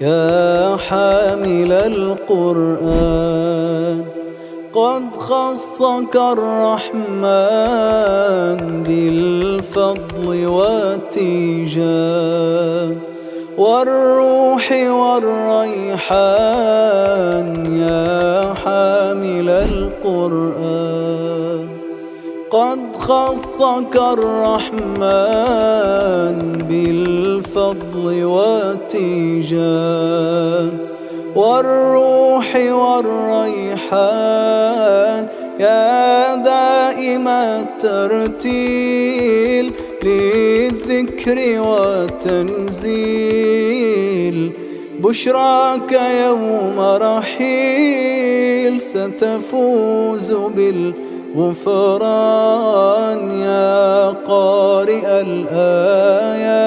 يا حامل القرآن، قد خصك الرحمن بالفضل والتيجان والروح والريحان. يا حامل القرآن، قد خصك الرحمن بالفضل والتيجان والروح والريحان. يا دائم الترتيل للذكر والتنزيل، بشراك يوم رحيل ستفوز بالغفران. يا قارئ الآيات